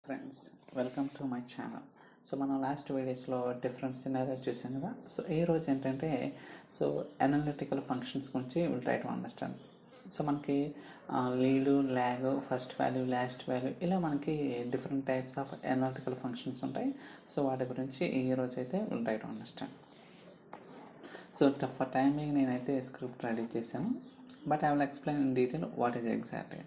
Friends, welcome to my channel. So మనం last వీడియోస్లో different scenario చూసాం కదా. సో ఈ రోజు ఏంటంటే అనలిటికల్ ఫంక్షన్స్ గురించి will try to understand. So మనకి lead, lag, first value, last value, ఇలా మనకి different types of analytical functions ఉంటాయి. సో వాటి గురించి ఈ రోజు అయితే will try to understand. So for timing నేనైతే స్క్రిప్ట్ రెడీ చేశాను, but I will explain in detail what is exactly.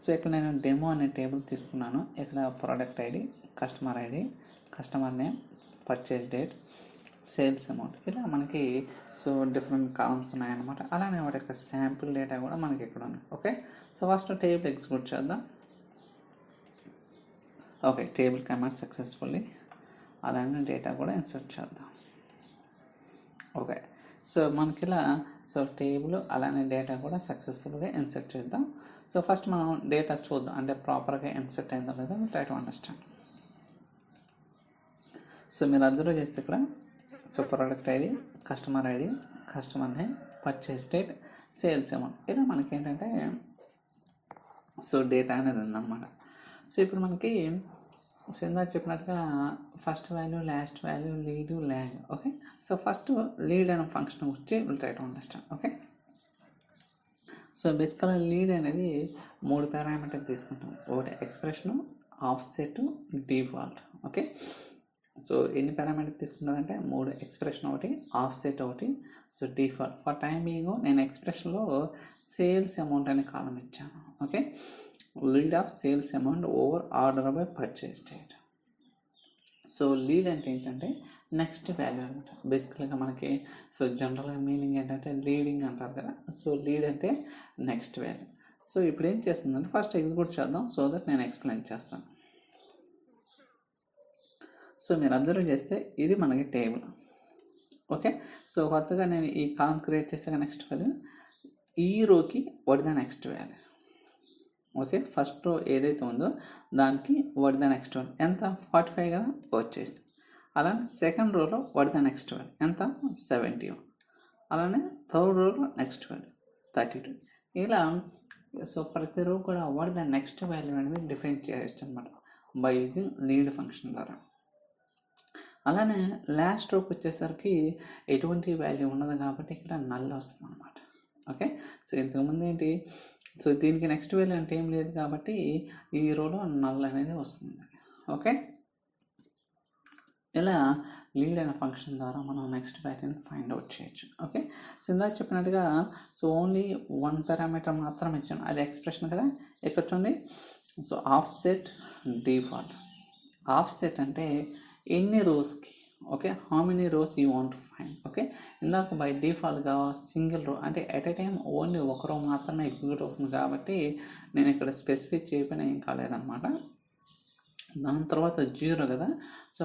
So ఇక్కడ నేను డెమో అనే టేబుల్ తీసుకున్నాను. ఇక్కడ product ID, customer ID, customer name, purchase date, sales amount, ఇలా మనకి different columns ఉన్నాయన్నమాట. అలానే వాటి యొక్క శాంపుల్ డేటా కూడా మనకి ఇక్కడ ఉంది. Okay, so first table execute చేద్దాం. Okay, table command successfully. అలానే డేటా కూడా ఇన్సర్ట్ చేద్దాం. ఓకే, సో మనకి ఇలా టేబుల్ అలానే డేటా కూడా సక్సెస్ఫుల్గా ఇన్సర్ట్ చేద్దాం. సో ఫస్ట్ మనం డేటా చూద్దాం, అంటే ప్రాపర్గా ఇన్సర్ట్ అయిందో లేదో ట్రై టు అండర్స్టాండ్. సో మీరు అబ్జర్వ్ చేస్తే ఇక్కడ product ID, customer ID, customer name, purchase date, sales amount, ఇలా మనకి ఏంటంటే డేటా అనేది ఉందన్నమాట. సో ఇప్పుడు మనకి ఇందాక చెప్పినట్టుగా first value, last value, lead, lag. Okay, so first lead అనే ఫంక్షన్ గురించి will try to understand. Okay, so బేసికల్గా లీడ్ అనేది 3 పారామీటర్ తీసుకుంటాం. ఒకటి expression, offset, default. Okay, so ఎన్ని పారామీటర్ తీసుకుంటుందంటే 3, ఎక్స్ప్రెషన్ ఒకటి, ఆఫ్సెట్ ఒకటి, డిఫాల్ట్. ఫర్ టైమింగ్ నేను ఎక్స్ప్రెషన్లో సేల్స్ అమౌంట్ అనే కాలం ఇచ్చాను. Okay, lead of sales amount over order by purchase date. So lead అంటే ఏంటంటే నెక్స్ట్ వాల్యూ అనమాట. బేసికల్గా మనకి జనరల్గా మీనింగ్ ఏంటంటే లీడింగ్ అంటారు కదా. లీడ్ అంటే నెక్స్ట్ వాల్యూ. సో ఇప్పుడు ఏం చేస్తుందంటే ఫస్ట్ ఎగ్జిక్యూట్ చేద్దాం, సో దట్ నేను ఎక్స్ప్లెయిన్ చేస్తాను. సో మీరు అబ్జర్వ్ చేస్తే ఇది మనకి టేబుల్. ఓకే, సో కొత్తగా నేను ఈ కాలం క్రియేట్ చేసాక నెక్స్ట్ వాల్యూ, ఈ రోకి what the next value. Okay, first row ఏదైతే ఉందో దానికి వాట్ ద నెక్స్ట్ వాల్యూ ఎంత, 45 కదా, వచ్చేసింది. అలానే సెకండ్ రోలో వాట్ ద నెక్స్ట్ వాల్యూ ఎంత, 71. అలానే థర్డ్ రోలో నెక్స్ట్ వాల్యూ 32. ఇలా ప్రతి రో కూడా వాట్ ద నెక్స్ట్ వాల్యూ అనేది డిఫైన్ చేయొచ్చు అనమాట బై యూజింగ్ లీడ్ ఫంక్షన్ ద్వారా. అలానే లాస్ట్ రోకి వచ్చేసరికి ఎటువంటి వాల్యూ ఉండదు కాబట్టి ఇక్కడ నల్ వస్తుంది అనమాట. ఓకే, సో ఇంతకుముందు ఏంటి, దీనికి నెక్స్ట్ వాల్యూ అంటే ఏం లేదు కాబట్టి ఈ రోలో నల్ అనేది వస్తుంది. ఓకే, ఇలా లీడ్ అనే ఫంక్షన్ ద్వారా మనం నెక్స్ట్ వాల్యూని ఫైండ్ అవుట్ చేయొచ్చు. ఓకే, సో ఇందాక చెప్పినట్టుగా ఓన్లీ 1 పారామీటర్ మాత్రం ఇచ్చాను, అది ఎక్స్ప్రెషన్ కదా. ఇక్కడ చూడండి, ఆఫ్సెట్, డిఫాల్ట్. ఆఫ్సెట్ అంటే ఎన్ని రోస్కి, okay, how many rows you want to find. Okay, ఇందాక బై డిఫాల్ట్గా సింగిల్ రో అంటే ఎట్ ఏ టైం ఓన్లీ ఒక రో మాత్రమే ఎగ్జిక్యూట్ అవుతుంది కాబట్టి నేను ఇక్కడ స్పెసిఫై చేయకపోయినా ఏం కాలేదన్నమాట. దాని తర్వాత 0 కదా,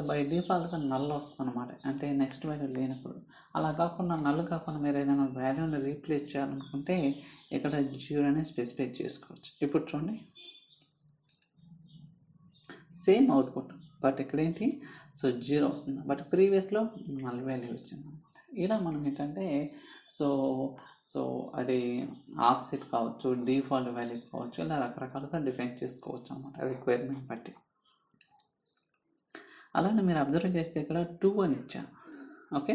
బై డిఫాల్ట్గా నల్ వస్తుంది అనమాట, అంటే నెక్స్ట్ వాల్యూ లేనప్పుడు. అలా కాకుండా నల్ కాకుండా మీరు ఏదైనా వాల్యూని రీప్లేస్ చేయాలనుకుంటే ఇక్కడ 0 అనేది స్పెసిఫై చేసుకోవచ్చు. ఇప్పుడు చూడండి, సేమ్ అవుట్పుట్, బట్ ఇక్కడ ఏంటి 0 వస్తుంది, బట్ ప్రీవియస్లో నల్ వాల్యూ వచ్చింది అనమాట. ఇలా మనం ఏంటంటే అది ఆఫ్సెట్ కావచ్చు, డిఫాల్ట్ వాల్యూ కావచ్చు, ఇలా రకరకాలుగా డిఫైన్ చేసుకోవచ్చు అనమాట రిక్వైర్మెంట్ బట్టి. అలానే మీరు అబ్జర్వ్ చేస్తే ఇక్కడ 2 అని ఇచ్చాను. ఓకే,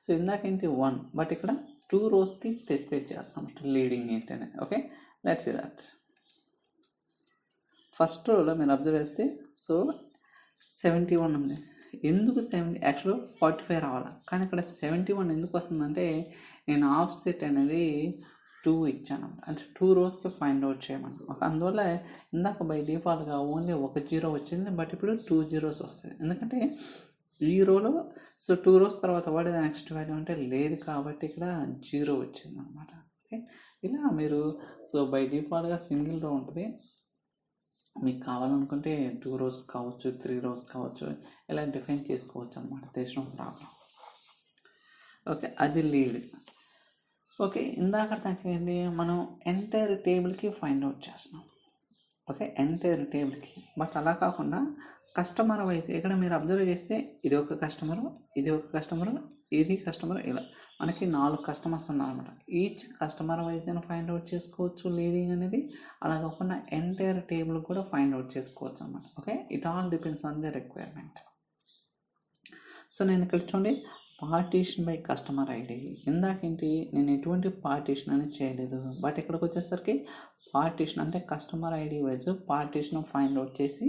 సో ఇందాక ఏంటి 1, బట్ ఇక్కడ 2 రోస్కి స్పెసిఫై చేస్తాం లీడింగ్ ఏంటి అనేది. Okay, let's see that. First రోలో మీరు అబ్జర్వ్ చేస్తే 71 ఉంది. ఎందుకు 70, యాక్చువల్గా 45 రావాలి, కానీ ఇక్కడ 71 ఎందుకు వస్తుందంటే నేను ఆఫ్సెట్ అనేది 2 ఇచ్చాను, అంటే 2 రోస్కి ఫైండ్ అవుట్ చేయమని. అందువల్ల ఇందాక బై డిఫాల్ట్గా ఓన్లీ 1 0 వచ్చింది, బట్ ఇప్పుడు 2 zeros వస్తాయి. ఎందుకంటే ఈ రోలో 2 రోస్ తర్వాత వాడే నెక్స్ట్ వాల్యూ అంటే లేదు కాబట్టి ఇక్కడ 0 వచ్చింది అనమాట. ఓకే, ఇలా మీరు బై డిఫాల్ట్గా సింగిల్ రో ఉంటుంది, మీకు కావాలనుకుంటే 2 రోస్ కావచ్చు, 3 రోస్ కావచ్చు, ఇలా డిఫైన్ చేసుకోవచ్చు అనమాట. దేశం ప్రాబ్లం. ఓకే, అది లీడ్. ఓకే, ఇందాక ఏంటి, మనం ఎంటైర్ టేబుల్కి ఫైండ్ అవుట్ చేస్తున్నాం. ఓకే, ఎంటైర్ టేబుల్కి, బట్ అలా కాకుండా కస్టమర్ వైజ్ ఇక్కడ మీరు అబ్జర్వ్ చేస్తే ఇది ఒక కస్టమరు, ఇది ఒక కస్టమరు, ఇది కస్టమర్, ఇలా మనకి 4 కస్టమర్స్ ఉన్నారన్నమాట. ఈచ్ కస్టమర్ వైజ్ అయినా ఫైండ్ అవుట్ చేసుకోవచ్చు లీడింగ్ అనేది, అలా కాకుండా ఎంటైర్ టేబుల్ కూడా ఫైండ్ అవుట్ చేసుకోవచ్చు అన్నమాట. Okay, it all depends on the requirement. So నేను ఇక్కడ చూడండి పార్టీషన్ బై కస్టమర్ ఐడి. ఇందాకేంటి నేను ఎటువంటి పార్టీషన్ అనేది చేయలేదు, బట్ ఇక్కడికి వచ్చేసరికి పార్టీషన్ అంటే customer ID wise partition find out చేసి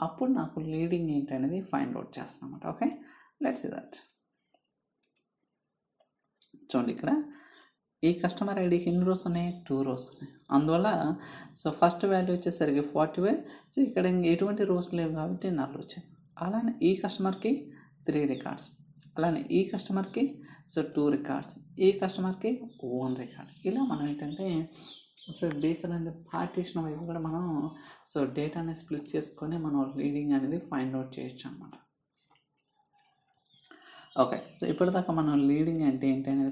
అప్పుడు నాకు లీడింగ్ ఏంటి అనేది ఫైండ్ అవుట్ చేస్తాను అన్నమాట. Okay, let's see that. చూడండి ఇక్కడ ఈ కస్టమర్ ఐడికి ఎన్ని రోస్ ఉన్నాయి, 2 రోస్ ఉన్నాయి. అందువల్ల సో ఫస్ట్ వాల్యూ వచ్చేసరికి 45. సో ఇక్కడ ఎటువంటి రోస్ లేవు కాబట్టి 4 వచ్చాయి. అలానే ఈ కస్టమర్కి 3 రికార్డ్స్, అలానే ఈ కస్టమర్కి సో 2 రికార్డ్స్, ఈ కస్టమర్కి 1 రికార్డ్. ఇలా మనం ఏంటంటే so based on the partition వైపు కూడా మనం సో డేటాని స్ప్లిట్ చేసుకొని మనం లీడింగ్ అనేది ఫైండ్ అవుట్ చేయొచ్చు అనమాట. ఓకే, సో ఇప్పటిదాకా మనం లీడింగ్ అంటే ఏంటి అనేది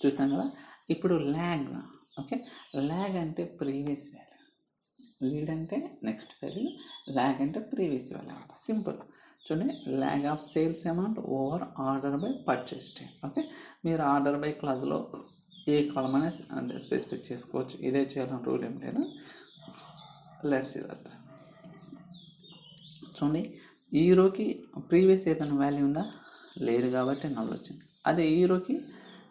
చూసాం కదా. ఇప్పుడు ల్యాగ్. ఓకే, ల్యాగ్ అంటే ప్రీవియస్ వాల్యూ, లీడ్ అంటే నెక్స్ట్ వాల్యూ, ల్యాగ్ అంటే ప్రీవియస్ వాల్యూ అనమాట. సింపుల్. చూడండి, lag of sales amount over order by purchase time. Okay, మీరు ఆర్డర్ బై క్లాజ్లో ఏ కాలం అనేది అంటే స్పెసిఫై చేసుకోవచ్చు, ఇదే చేయాలని రూల్ ఏం లేదు. Let's see that. చూడండి, ఈ రోకి ప్రీవియస్ ఏదైనా వాల్యూ ఉందా, లేదు కాబట్టి 4 వచ్చింది. అదే ఈ రోకి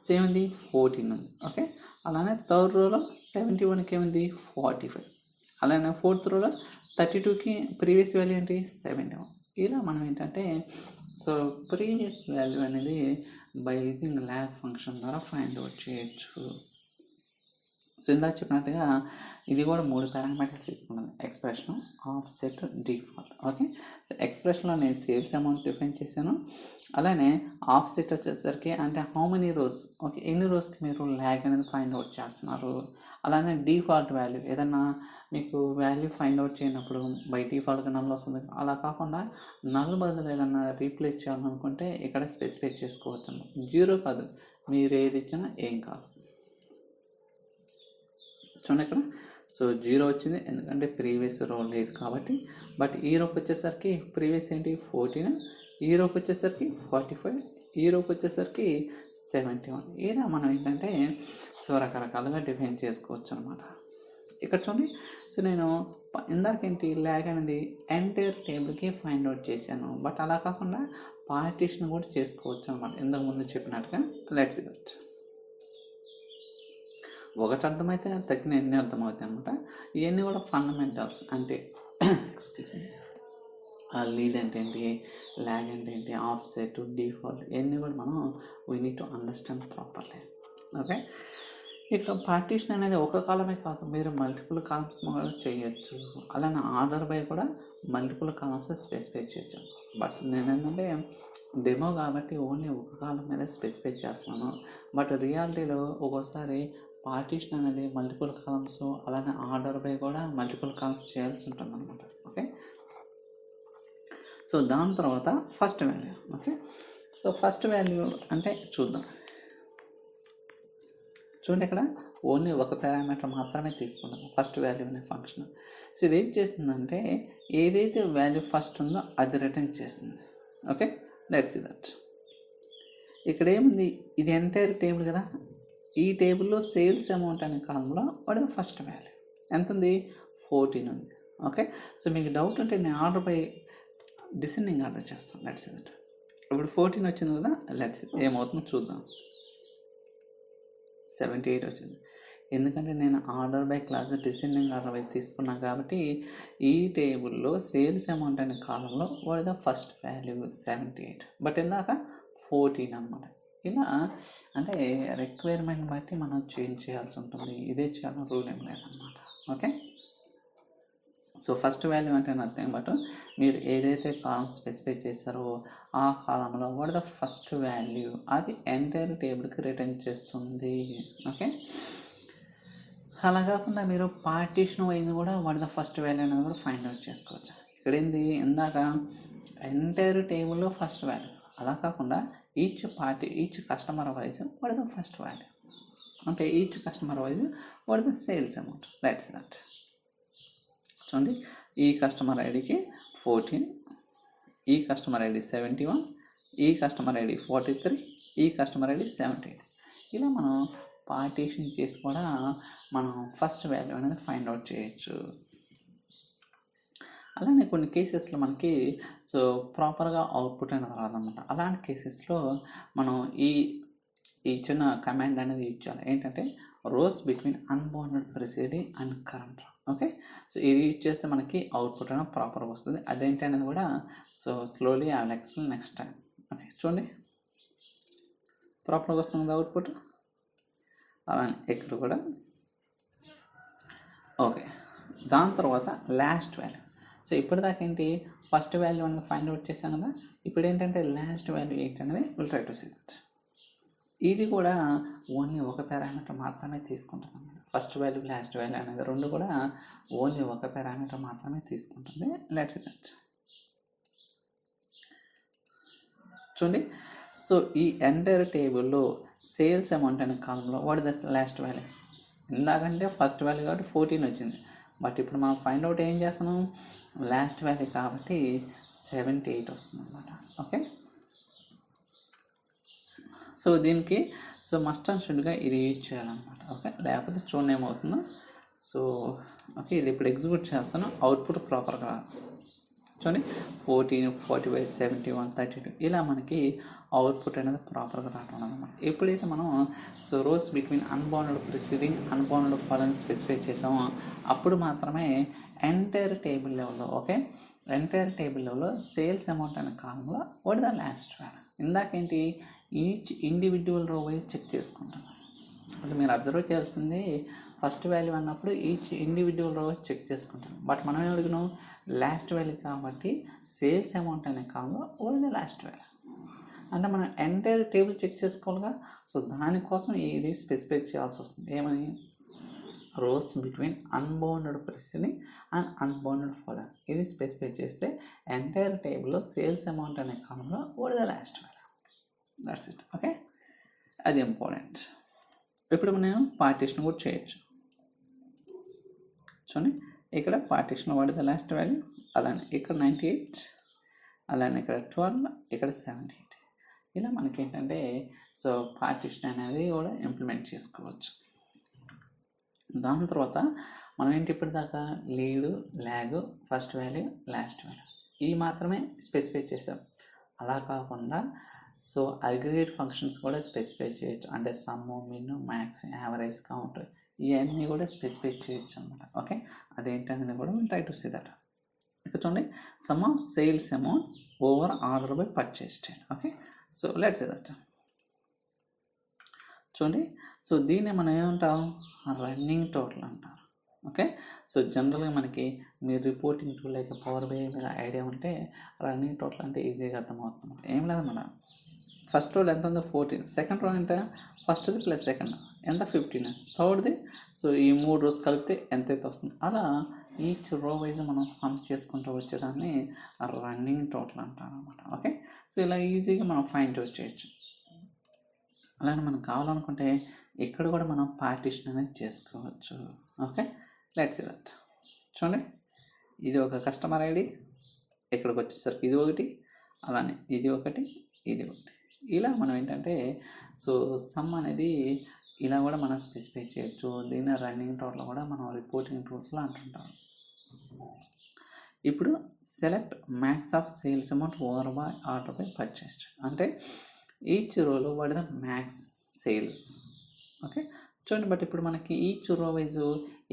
సేమ్ ఉంది 14 ఉంది. ఓకే, అలానే థర్డ్ రోలో 71కి ఏముంది 45, అలానే ఫోర్త్ రోలో 32కి ప్రీవియస్ వాల్యూ ఏంటి 71. ఇలా మనం ఏంటంటే సో ప్రీవియస్ వాల్యూ అనేది బై యూజింగ్ ల్యాగ్ ఫంక్షన్ ద్వారా ఫైండ్ అవుట్ చేయొచ్చు. సో ఇందాక చెప్పినట్టుగా ఇది కూడా 3 పారామీటర్స్ తీసుకున్నది, expression, offset, default. Okay, so ఎక్స్ప్రెషన్లో నేను సేల్స్ అమౌంట్ డిఫైన్ చేశాను, అలానే ఆఫ్సెట్ వచ్చేసరికి అంటే హౌ మెనీ రోస్, ఓకే ఎన్ని రోజుకి మీరు ల్యాగ్ అనేది ఫైండ్ అవుట్ చేస్తున్నారు, అలానే డిఫాల్ట్ వాల్యూ ఏదన్నా మీకు వాల్యూ ఫైండ్ అవుట్ చేయనప్పుడు బై డిఫాల్ట్గా నల్ వస్తుంది, అలా కాకుండా నల్ బదులు ఏదన్నా రీప్లేస్ చేయాలనుకుంటే ఇక్కడ స్పెసిఫై చేసుకోవచ్చు. 0 కాదు, మీరు ఏది ఇచ్చినా ఏం కాదు. చూడండి ఇక్కడ సో 0 వచ్చింది ఎందుకంటే ప్రీవియస్ రో లేదు కాబట్టి. బట్ ఈ రోకి వచ్చేసరికి ప్రీవియస్ ఏంటి 14, ఈ రోకి వచ్చేసరికి 45, ఈ రోకి వచ్చేసరికి 71. ఇలా మనం ఏంటంటే సో రకరకాలుగా డిఫైన్ చేసుకోవచ్చు అనమాట. ఇక్కడ చూడండి, సో నేను ఇందాకేంటి ల్యాగ్ అనేది ఎంటైర్ టేబుల్కి ఫైండ్ అవుట్ చేశాను, బట్ అలా కాకుండా పార్టీషన్ కూడా చేసుకోవచ్చు అనమాట, ఇంతకుముందు చెప్పినట్టుగా. Let's see that. ఒకటి అర్థమైతే తగ్గిన ఎన్ని అర్థమవుతాయి అనమాట. ఇవన్నీ కూడా ఫండమెంటల్స్ అంటే ఎక్స్క్యూజ్ మీ, లీడ్ అంటే ఏంటి, ల్యాగ్ అంటే ఏంటి, ఆఫ్సెట్, డిఫాల్ట్, ఇవన్నీ కూడా మనం we need to understand properly. Okay, ఇక పార్టీషన్ అనేది ఒక కాలమే కాదు, మీరు మల్టిపుల్ కాలమ్స్ కూడా చేయొచ్చు, అలానే ఆర్డర్ బై కూడా మల్టిపుల్ కాలమ్స్ స్పెసిఫై చేయొచ్చు. బట్ నేను ఏంటంటే డెమో కాబట్టి ఓన్లీ ఒక కాలం మీద స్పెసిఫై చేస్తున్నాను, బట్ రియాలిటీలో ఒక్కోసారి పార్టీషన్ అనేది మల్టిపుల్ కాలమ్స్, అలానే ఆర్డర్ బై కూడా మల్టిపుల్ కాలమ్స్ చేయాల్సి ఉంటుంది అనమాట. ఓకే, సో దాని తర్వాత first value. Okay, so first value అంటే చూద్దాం. చూడండి, ఇక్కడ ఓన్లీ ఒక పారామీటర్ మాత్రమే తీసుకున్నాను, ఫస్ట్ వాల్యూ అనే ఫంక్షన్. సో ఇది ఏం చేస్తుందంటే ఏదైతే వాల్యూ ఫస్ట్ ఉందో అది రిటర్న్ చేస్తుంది. Okay, let's see that. ఇక్కడ ఏముంది, ఇది ఎంటైర్ టేబుల్ కదా, ఈ టేబుల్లో సేల్స్ అమౌంట్ అనే కాలంలో వాడి ఫస్ట్ వాల్యూ ఎంత ఉంది 14 ఉంది. ఓకే, సో మీకు డౌట్ ఉంటే నేను ఆర్డర్ బై డిసెండింగ్ ఆర్డర్ చేస్తాను. Let's see that. ఇప్పుడు 14 వచ్చింది కదా, లెట్స్ ఏమవుతుందో చూద్దాం. 78 వచ్చింది, ఎందుకంటే నేను order by class descending order by తీసుకున్నాను కాబట్టి ఈ టేబుల్లో సేల్స్ అమౌంట్ అనే కాలంలో వాడి ఫస్ట్ వాల్యూ 78, బట్ ఇందాక 14 అనమాట. ఇలా అంటే రిక్వైర్మెంట్ బట్టి మనం చేంజ్ చేయాల్సి ఉంటుంది, ఇదే చాలా రూల్ ఏం లేదన్నమాట. ఓకే, సో ఫస్ట్ వాల్యూ అంటే నథింగ్ బట్ మీరు ఏదైతే కాలం స్పెసిఫై చేస్తారో ఆ కాలంలో వాట్ ద ఫస్ట్ వాల్యూ అది ఎంటైర్ టేబుల్కి రిటర్న్ చేస్తుంది. ఓకే, అలా కాకుండా మీరు పార్టీషన్ వైజ్ కూడా వాట్ ద ఫస్ట్ వాల్యూ అనేది కూడా ఫైండ్ అవుట్ చేసుకోవచ్చు. ఇక్కడ ఏంది, ఇందాక ఎంటైర్ టేబుల్లో ఫస్ట్ వాల్యూ, అలా కాకుండా each customer wise what the first value అంటే each customer wise what the sales amount. Let's that. చూడండి, ఈ కస్టమర్ ఐడికి 14, ఈ కస్టమర్ ఐడి 71, ఈ కస్టమర్ ఐడి 43, ఈ కస్టమర్ ఐడి 78. ఇలా మనం పార్టీషన్ చేసి కూడా మనం ఫస్ట్ వాల్యూ అనేది ఫైండ్ అవుట్ చేయొచ్చు. అలానే కొన్ని కేసెస్లో మనకి సో ప్రాపర్గా అవుట్పుట్ అనేది రాదన్నమాట. అలాంటి కేసెస్లో మనం ఈ చిన్న కమాండ్ అనేది యూజ్ చేయాలి. ఏంటంటే rows between unbounded preceding and current. Okay, so ఇది యూజ్ చేస్తే మనకి అవుట్పుట్ అనేది ప్రాపర్గా వస్తుంది. అదేంటి అనేది కూడా so slowly I will explain next time. Okay, చూడండి ప్రాపర్గా వస్తుంది అవుట్పుట్. అలానే ఇక్కడ కూడా ఓకే. దాని తర్వాత లాస్ట్ వాల్యూ. సో ఇప్పటిదాకా ఏంటి ఫస్ట్ వాల్యూ అనేది ఫైండ్ అవుట్ చేశాం కదా. ఇప్పుడు ఏంటంటే లాస్ట్ వాల్యూ ఏంటనేది will try to see that. ఇది కూడా ఓన్లీ ఒక పారామీటర్ మాత్రమే తీసుకుంటుంది. ఫస్ట్ వాల్యూ లాస్ట్ వాల్యూ అనేది రెండు కూడా ఓన్లీ ఒక పారామీటర్ మాత్రమే తీసుకుంటుంది. Let's see that. చూడండి, సో ఈ ఎంటైర్ టేబుల్లో సేల్స్ అమౌంట్ అనే కాలంలో వాట్ ద లాస్ట్ వాల్యూ. ఇందాకంటే ఫస్ట్ వాల్యూ కాబట్టి 14 వచ్చింది. బట్ ఇప్పుడు మనం ఫైండ్ అవుట్ ఏం చేస్తున్నాం, లాస్ట్ వాల్యూ కాబట్టి 78 వస్తుంది అన్నమాట. ఓకే, సో దీనికి సో మస్ట్ అండ్ షుడ్గా ఇది యూజ్ చేయాలన్నమాట. ఓకే, లేకపోతే చూడండి ఏమవుతుందో. సో ఓకే, ఇది ఇప్పుడు ఎగ్జిక్యూట్ చేస్తాను, అవుట్పుట్ ప్రాపర్గా చూడండి 14, 45, 71, 32 ఇలా మనకి అవుట్పుట్ అనేది ప్రాపర్గా రావడం అనమాట. ఎప్పుడైతే మనం so rows between unbounded preceding unbounded following specify చేసామో అప్పుడు మాత్రమే ఎంటైర్ టేబుల్ లెవెల్లో ఓకే ఎంటైర్ టేబుల్ లెవెల్లో సేల్స్ అమౌంట్ అనే కాలంలో వాట్ ద లాస్ట్ వాల్యూ. ఇందాకేంటి each individual row wise check చేసుకుంటాం. అంటే మీరు అబ్జర్వ్ చేయాల్సింది ఫస్ట్ వాల్యూ అన్నప్పుడు ఈచ్ ఇండివిజువల్ రో చెక్ చేసుకుంటాం. బట్ మనం ఏం అడిగినాం లాస్ట్ వాల్యూ కాబట్టి సేల్స్ అమౌంట్ అనే కాలంలో వాట్ ద లాస్ట్ వాల్యూ అంటే మనం ఎంటైర్ టేబుల్ చెక్ చేసుకోవాలిగా. సో దానికోసం ఇది స్పెసిఫై చేయాల్సి వస్తుంది. ఏమని rows between unbounded preceding and unbounded following ఇది స్పెసిఫై చేస్తే ఎంటైర్ టేబుల్లో సేల్స్ అమౌంట్ అనే కాలంలో what the last value. That's it. Okay, అది ఇంపార్టెంట్. ఇప్పుడు మనం పార్టీషన్ కూడా చేయొచ్చు. చూడండి ఇక్కడ partition what the last value, అలానే ఇక్కడ 98, అలానే ఇక్కడ 12, ఇక్కడ 78. ఇలా మనకి ఏంటంటే సో పార్టీషన్ అనేది కూడా ఇంప్లిమెంట్ చేసుకోవచ్చు. దాని తర్వాత మనం ఏంటి ఇప్పటిదాకా lead lag first value last value ఇవి మాత్రమే స్పెసిఫై చేసాం. అలా కాకుండా సో అగ్రిగేట్ ఫంక్షన్స్ కూడా స్పెసిఫై చేయొచ్చు. అంటే sum, min, max, average, count ఇవన్నీ కూడా స్పెసిఫై చేయొచ్చు అనమాట. ఓకే, అదేంటనేది కూడా will try to see that. ఇక్కడ చూడండి sum of sales amount over order by purchase date. Okay, so let's see that. చూడండి, సో దీన్ని మనం ఏమంటాం రన్నింగ్ టోటల్ అంటారు. ఓకే, సో జనరల్గా మనకి మీరు reporting tool like power by మీద ఐడియా ఉంటే రన్నింగ్ టోటల్ అంటే ఈజీగా అర్థమవుతుంది. ఏం లేదు మేడం, ఫస్ట్ రోల్ ఎంత ఉందో 14, సెకండ్ రోల్ ఎంత ఫస్ట్ది ప్లస్ సెకండ్ ఎంత 15, థర్డ్ది సో ఈ 3 రోస్ కలిపితే ఎంతైతే వస్తుంది అలా ఈచ్ రో వైజ్ మనం సమ్ చేసుకుంటూ వచ్చేదాన్ని రన్నింగ్ టోటల్ అంటారు అనమాట. ఓకే, సో ఇలా ఈజీగా మనం ఫైండ్ అవుట్ చేయొచ్చు. అలానే మనకు కావాలనుకుంటే ఇక్కడ కూడా మనం పార్టీషన్ అనేది చేసుకోవచ్చు. Okay, let's see that. చూడండి, ఇది ఒక కస్టమర్ ఐడి, ఇక్కడికి వచ్చేసరికి ఇది ఒకటి, అలానే ఇది ఒకటి, ఇది ఒకటి. ఇలా మనం ఏంటంటే సో సమ్ అనేది ఇలా కూడా మనం స్పెసిఫై చేయొచ్చు. దీన్ని రన్నింగ్ టోటల్ కూడా మనం రిపోర్టింగ్ టూల్స్లో అంటుంటాం. ఇప్పుడు select max of sales amount over by order by purchase అంటే ఈచ్ రోలో what the max sales. Okay, చూడండి, బట్ ఇప్పుడు మనకి ఈచ్ రో వైజ్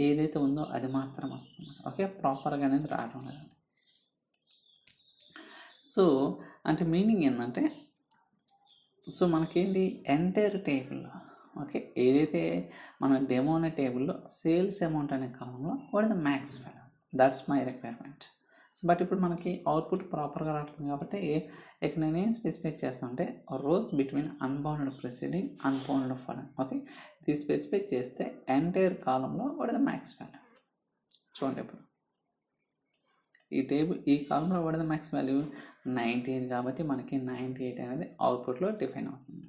ఏదైతే ఉందో అది మాత్రం వస్తుంది. ఓకే, ప్రాపర్గా అనేది రావడం లేదు. సో అంటే మీనింగ్ ఏంటంటే సో మనకేంటి ఎంటైర్ టేబుల్లో ఓకే ఏదైతే మన డెమో అనే టేబుల్లో సేల్స్ అమౌంట్ అనే కాలంలో what the max value, that's my requirement. So but ఇప్పుడు మనకి అవుట్పుట్ ప్రాపర్గా రావట్లేదు కాబట్టి ఇక్కడ నేనేం స్పెసిఫై చేస్తాను అంటే rows between unbounded preceding unbounded following. Okay, ఇది స్పెసిఫై చేస్తే ఎంటైర్ కాలంలో వాట్ ద మ్యాక్స్ వాల్యూ. చూడండి, ఇప్పుడు ఈ టేబుల్ ఈ కాలంలో వాట్ ద మ్యాక్స్ వాల్యూ 98 కాబట్టి మనకి 98 అనేది అవుట్పుట్లో డిఫైన్ అవుతుంది.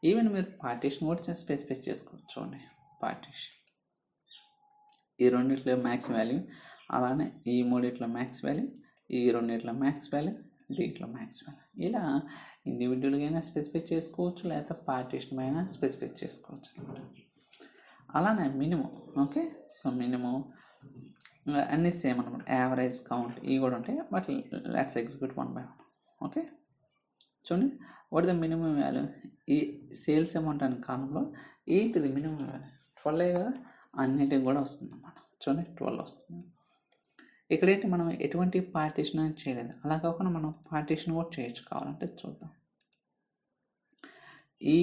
ఈవెన్ మీరు పార్టీషన్ కూడా స్పెసిఫై చేసుకోవచ్చు. చూడండి, పార్టీషన్ ఈ రెండిట్లో మ్యాక్స్ వాల్యూ, అలానే ఈ మూడిట్లో మ్యాక్స్ వాల్యూ, ఈ రెండిట్లో మ్యాక్స్ వాల్యూ, దీంట్లో మ్యాక్స్ వాల్యూ. ఇలా ఇండివిజువల్గా అయినా స్పెసిఫై చేసుకోవచ్చు, లేకపోతే పార్టీషన్ అయినా స్పెసిఫై చేసుకోవచ్చు అనమాట. అలానే మినిమం. ఓకే, సో మినిమం అన్నీ సేమ్ అనమాట. యావరేజ్, కౌంట్ ఇవి కూడా ఉంటాయి. But let's execute 1 by 1. Okay, చూడండి, వాట్ ద మినిమం వాల్యూ? ఈ సేల్స్ అమౌంట్ అనే కాలంలో ఏంటిది మినిమం వాల్యూ? 12 కదా, అన్నిటికి కూడా వస్తుంది అన్నమాట. చూడండి 12 వస్తుంది. ఇక్కడేంటి, మనం ఎటువంటి పార్టీషన్ అనేది చేయలేదు. అలా కాకుండా మనం పార్టీషన్ కూడా చేయొచ్చు. కావాలంటే చూద్దాం. ఈ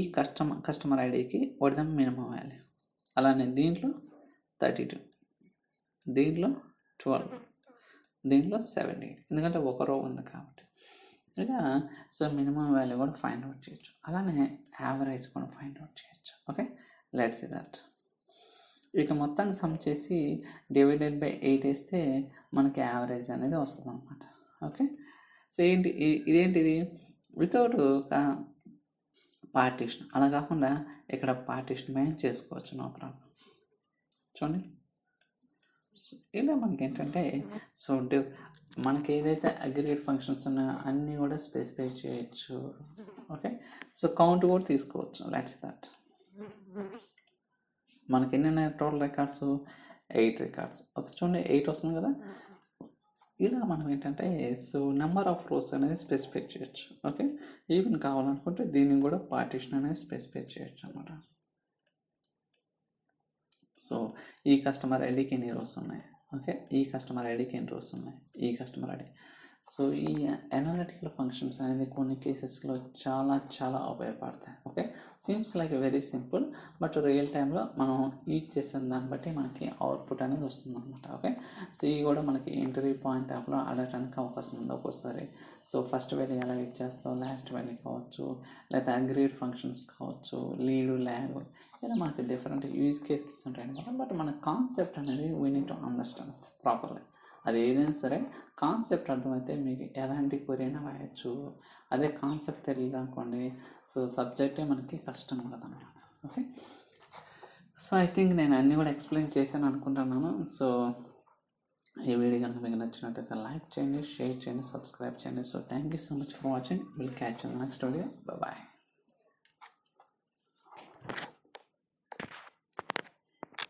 కస్టమర్ ఐడికి వాట్ ద మినిమం వాల్యూ. అలానే దీంట్లో 32, దీంట్లో 12, దీంట్లో 70, ఎందుకంటే ఒక రో ఉంది కాబట్టి. ఇలా సో మినిమం వాల్యూ కూడా ఫైండ్ అవుట్ చేయొచ్చు. అలానే యావరేజ్ కూడా ఫైండ్ అవుట్ చేయొచ్చు. Okay, let's see that. ఇక మొత్తాన్ని సమ్ చేసి డివైడెడ్ బై 8 వేస్తే మనకి యావరేజ్ అనేది వస్తుంది అనమాట. ఓకే, సో ఏంటి ఇదేంటిది? Without partition. అలా కాకుండా ఇక్కడ పార్టీషన్ మేము చేసుకోవచ్చు, నో ప్రాబ్లం. చూడండి, సో ఇలా మనకి ఏంటంటే, సో మనకి ఏదైతే అగ్రిగేట్ ఫంక్షన్స్ ఉన్నాయో అన్నీ కూడా స్పెసిఫై చేయొచ్చు. ఓకే, సో కౌంట్ కూడా తీసుకోవచ్చు. Let's that. మనకి ఎన్ని ఉన్నాయి టోటల్ రికార్డ్స్? 8 రికార్డ్స్. ఓకే, చూడండి 8 వస్తుంది కదా. ఇలా మనం ఏంటంటే, సో నెంబర్ ఆఫ్ రోస్ అనేది స్పెసిఫై చేయొచ్చు. ఓకే, ఈవెన్ కావాలనుకుంటే దీన్ని కూడా పార్టీషన్ అనేది స్పెసిఫై చేయొచ్చు అన్నమాట. సో ఈ కస్టమర్ ఐడికి ఎన్ని రోస్ ఉన్నాయి? ఓకే, ఈ కస్టమర్ ఐడికి ఎన్ని రోస్ ఉన్నాయి? ఈ కస్టమర్ ఐడి. సో ఈ అనలిటికల్ ఫంక్షన్స్ అనేది కొన్ని కేసెస్లో చాలా చాలా ఉపయోగపడతాయి. Okay, seems like very simple, but real టైంలో మనం యూజ్ చేసిన దాన్ని బట్టి మనకి అవుట్పుట్ అనేది వస్తుంది అనమాట. ఓకే, సో ఇవి కూడా మనకి ఎంట్రీ పాయింట్ ఆఫ్లో అడగడానికి అవకాశం ఉంది ఒక్కోసారి. సో ఫస్ట్ వాల్యూ ఎలా యూజ్ చేస్తాం, లాస్ట్ వాల్యూ కావచ్చు, లేకపోతే అగ్రిగేట్ ఫంక్షన్స్ కావచ్చు, లీడ్, ల్యాగ్, ఇలా మనకి డిఫరెంట్ యూజ్ కేసెస్ ఉంటాయి అనమాట. బట్ మన కాన్సెప్ట్ అనేది we need to understand properly. అది ఏదైనా సరే కాన్సెప్ట్ అర్థమైతే మీకు ఎలాంటి క్వరీ అయినా రాయొచ్చు. అదే కాన్సెప్ట్ తెలియదు అనుకోండి, సో సబ్జెక్టే మనకి కష్టం కదన్నమాట. ఓకే, సో ఐ థింక్ నేను అన్నీ కూడా ఎక్స్ప్లెయిన్ చేశాను అనుకుంటున్నాను. సో ఈ వీడియో కనుక మీకు నచ్చినట్టయితే లైక్ చేయండి, షేర్ చేయండి, సబ్స్క్రైబ్ చేయండి. So thank you so much for watching. Will catch you next video. Bye.